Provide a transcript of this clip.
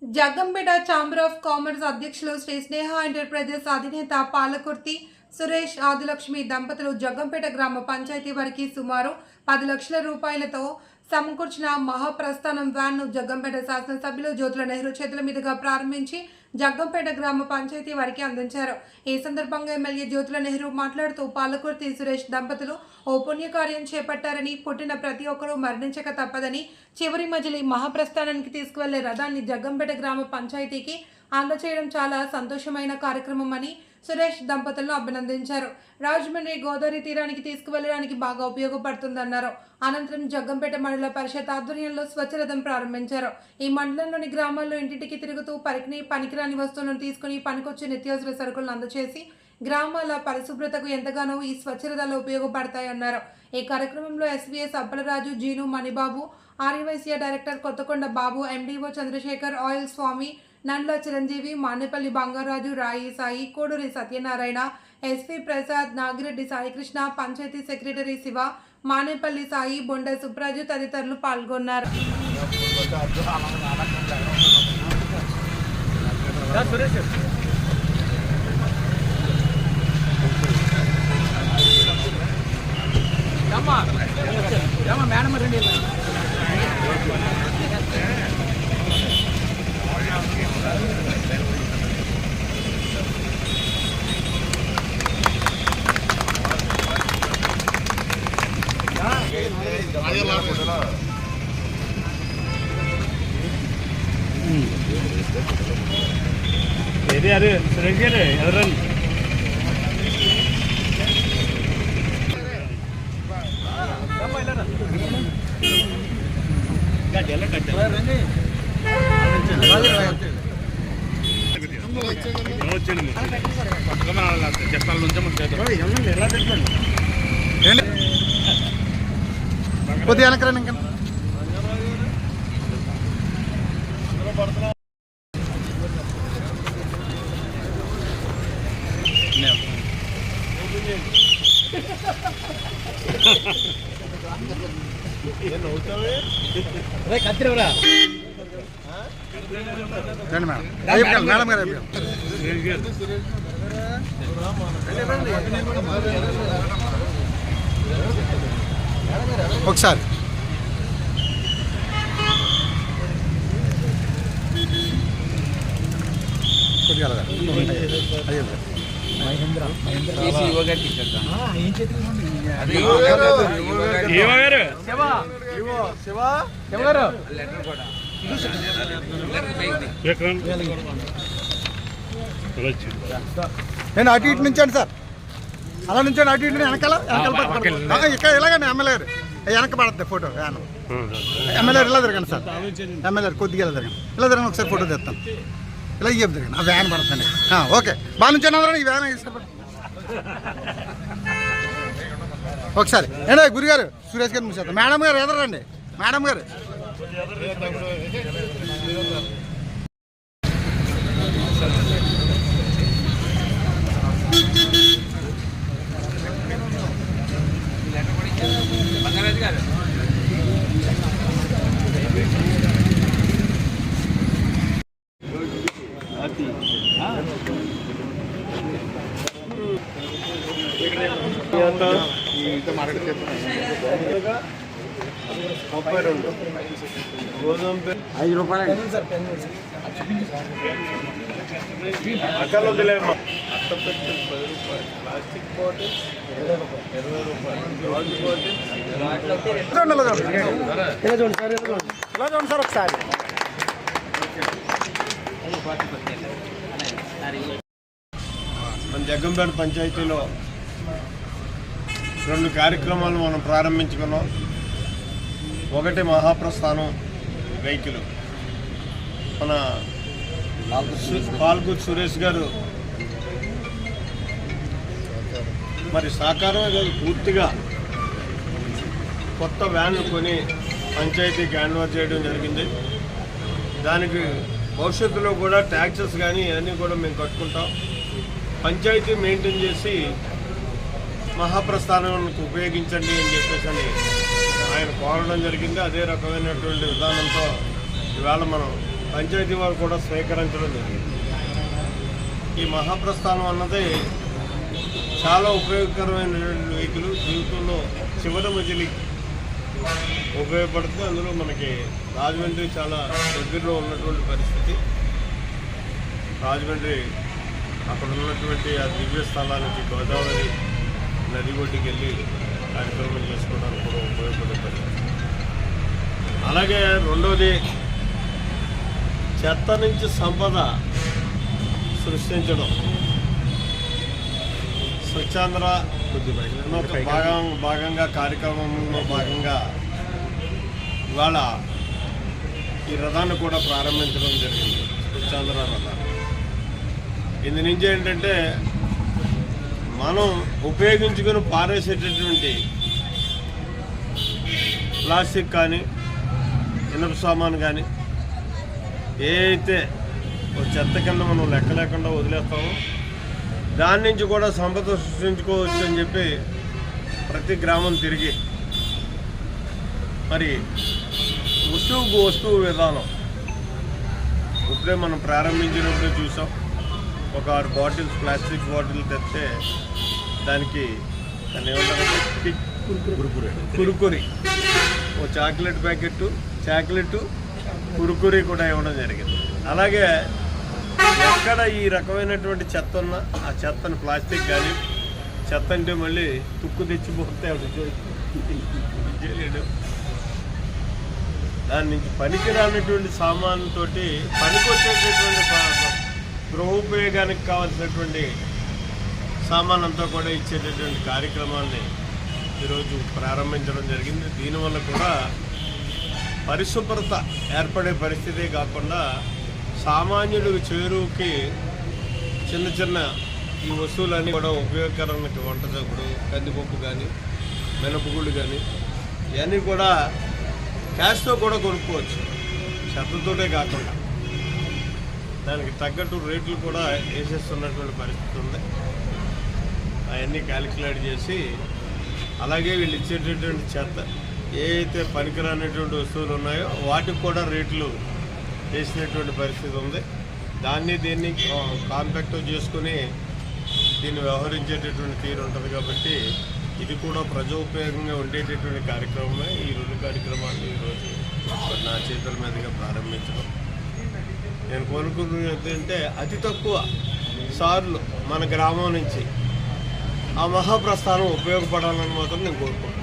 Jaggampeta chamber of commerce అధ్యక్షులు శ్రీ స్నేహ enterprises అధినేత పాలకుర్తి సురేష్ ఆదిలక్ష్మి దంపతులు జగ్గంపేట గ్రామ పంచాయతీ వారికి సుమారు 10 లక్షల రూపాయలతో సమకూర్చిన మహాప్రస్థానం వ్యాన్ను జగ్గంపేట శాసనసభ్యులు జ్యోతుల నెహ్రూ చేతుల మీదుగా ప్రారంభించి జగ్గంపేట గ్రామ పంచాయతీ వారికి అందించారు. ఈ సందర్భంగా ఎమ్మెల్యే జ్యోతుల నెహ్రూ మాట్లాడుతూ పాలకుర్తి సురేష్ దంపతులు ఓ పుణ్యకార్యం చేపట్టారని, పుట్టిన ప్రతి ఒక్కరూ మరణించక తప్పదని చివరి మజిలీ మహాప్రస్థానానికి తీసుకువెళ్లే రథాన్ని జగ్గంపేట గ్రామ పంచాయతీకి అందచేయడం చాలా సంతోషమైన కార్యక్రమం అని సురేష్ దంపతులను అభినందించారు. రాజమండ్రి గోదావరి తీరానికి తీసుకువెళ్లడానికి బాగా ఉపయోగపడుతుందన్నారు. అనంతరం జగ్గంపేట మండల పరిషత్ ఆధ్వర్యంలో స్వచ్ఛ రథం ప్రారంభించారు. ఈ మండలంలోని గ్రామాల్లో ఇంటింటికి తిరుగుతూ పనికిరాని వస్తువులను తీసుకుని పనికొచ్చే నిత్యావసర సరుకులను అందజేసి గ్రామాల పరిశుభ్రతకు ఎంతగానో ఈ స్వచ్ఛ రథాలు ఉపయోగపడతాయన్నారు. ఈ కార్యక్రమంలో ఎస్వీఎస్ అప్పలరాజు, జీను, మణిబాబు, ఆర్యవైశ్య డైరెక్టర్ కొత్తకొండ బాబు, ఎండీఓ చంద్రశేఖర్, ఆయిల్ స్వామి, నండ్ల చిరంజీవి, మానేపల్లి బంగారాజు, రాయి సాయి, కోడూరి సత్యనారాయణ, ఎస్వి ప్రసాద్, నాగిరెడ్డి సాయికృష్ణ, పంచాయతీ సెక్రటరీ శివ, మానేపల్లి సాయి, బొండ సుప్రాజు తదితరులు పాల్గొన్నారు. అది సురేష్ గారు ఎవరండి కొద్దిగా వెనకరండి ఇంకా కత్తిరవరా రండి మేడం. మేడం గారు ఒకసారి కొద్దిగా నేను అటు ఇటు నుంచండి సార్, అలా నుంచండి, అటు ఇటు వెనకాల ఇక్కడ ఇలాగండి. ఎమ్మెల్యే వెనక పడద్ది ఫోటో వ్యాన్. ఎమ్మెల్యే ఇలా తిరగండి సార్, ఎమ్మెల్యే కొద్దిగా ఇలా తిరగండి, ఇలా తిరగండి, ఒకసారి ఫోటో తెస్తాను. ఇలా ఇవ్వ తిరగండి, ఆ వ్యాన్ పడుతుంది. ఓకే, బాగా నుంచండి అందరూ. ఈ వ్యాన్ ఒకసారి ఏంటో గురుగారు సురేష్ గారు మూసేస్తాం. మేడం గారు ఎదరండి, మేడం గారు. బంగారాజు గారు అక్కలో తెలియమ్మా. అట్టపెట్టు 10 రూపాయలు, ప్లాస్టిక్ బాటిల్ 20 రూపాయలు, గాజు బాటిల్ చూడండి సార్ ఒకసారి. మన జగ్గంపేట పంచాయతీలో 2 కార్యక్రమాలు మనం ప్రారంభించుకున్నాం. ఒకటి మహాప్రస్థానం వెహికల్. మన పాల్కుర్తి సురేష్ గారు మరి సహకారమే కాదు, పూర్తిగా కొత్త వ్యాన్లు కొని పంచాయతీకి హ్యాండ్ ఓవర్ చేయడం జరిగింది. దానికి భవిష్యత్తులో కూడా ట్యాక్సెస్ కానీ ఇవన్నీ కూడా మేము కట్టుకుంటాం. పంచాయతీ మెయింటైన్ చేసి మహాప్రస్థానానికి ఉపయోగించండి అని చెప్పేసి ఆయన కోరడం జరిగింది. అదే రకమైనటువంటి విధానంతో ఇవాళ మనం పంచాయతీ వారు కూడా స్వీకరించడం జరిగింది. ఈ మహాప్రస్థానం అన్నది చాలా ఉపయోగకరమైనటువంటి వెహికల్, జీవితంలో చివరి మజిలీ ఉపయోగపడుతుంది. అందులో మనకి రాజమండ్రి చాలా దగ్గరలో ఉన్నటువంటి పరిస్థితి. రాజమండ్రి అక్కడ ఉన్నటువంటి ఆ దివ్య స్థలానికి గోదావరి నది ఒడ్డుకి వెళ్ళి కార్యక్రమం చేసుకోవడానికి కూడా ఉపయోగపడే పరిస్థితి. అలాగే రెండోది, చెత్త నుంచి సంపద సృష్టించడం. స్వచ్ఛాంధ్ర భాగంగా కార్యక్రమంలో భాగంగా ఇవాళ ఈ రథాన్ని కూడా ప్రారంభించడం జరిగింది, స్వచ్ఛాంధ్ర రథాన్ని. ఇందు నుంచి ఏంటంటే మనం ఉపయోగించుకొని పారేసేటటువంటి ప్లాస్టిక్ కానీ ఇనుప సామాను కానీ ఏ అయితే చెత్త కింద మనం లెక్క లేకుండా వదిలేస్తామో దాని నుంచి కూడా సంపద సృష్టించుకోవచ్చు అని చెప్పి ప్రతి గ్రామం తిరిగి మరి వస్తువు విధానం ఇప్పుడే మనం ప్రారంభించినప్పుడే చూసాం. ఒక 6 బాటిల్స్ ప్లాస్టిక్ బాటిల్ తెస్తే దానికి దాన్ని ఏమంటారు, కురుకురి, ఓ చాక్లెట్ ప్యాకెట్ కురుకురి కూడా ఇవ్వడం జరిగింది. అలాగే ఎక్కడ ఈ రకమైనటువంటి చెత్త ఉన్నా ఆ చెత్తను ప్లాస్టిక్ కానీ, చెత్త అంటే మళ్ళీ తుక్కు తెచ్చిపోతే దాని నుంచి పనికిరానటువంటి సామాన్లతో పనికొచ్చేటటువంటి గృహోపయోగానికి కావాల్సినటువంటి సామాన్ అంతా కూడా ఇచ్చేటటువంటి కార్యక్రమాన్ని ఈరోజు ప్రారంభించడం జరిగింది. దీనివల్ల కూడా పరిశుభ్రత ఏర్పడే పరిస్థితే కాకుండా సామాన్యుడికి చేరువుకి చిన్న ఈ వస్తువులన్నీ కూడా ఉపయోగకరమైన వంట సరుకులు, కందిపప్పు కానీ, మినపగుళ్ళు కానీ ఇవన్నీ కూడా క్యాష్తో కూడా కొనుక్కోవచ్చు, చెత్తతోటే కాకుండా. దానికి తగ్గట్టు రేట్లు కూడా వేసేస్తున్నటువంటి పరిస్థితి ఉంది. అవన్నీ క్యాలిక్యులేట్ చేసి అలాగే వీళ్ళు ఇచ్చేటటువంటి చెత్త ఏ అయితే పనికిరానటువంటి వస్తువులు ఉన్నాయో వాటికి కూడా రేట్లు వేసినటువంటి పరిస్థితి ఉంది. దీన్ని కాంపాక్ట్ చేసుకుని దీన్ని వ్యవహరించేటటువంటి తీరు ఉంటుంది. కాబట్టి ఇది కూడా ప్రజోపయోగంగా ఉండేటటువంటి కార్యక్రమమే. ఈ 2 కార్యక్రమాలు ఈరోజు నా చేతుల మీదుగా ప్రారంభించడం. నేను కోరుకున్నది ఏంటంటే అతి తక్కువ సార్లు మన గ్రామం నుంచి ఆ మహాప్రస్థానం ఉపయోగపడాలని మాత్రం నేను కోరుకుంటున్నాను.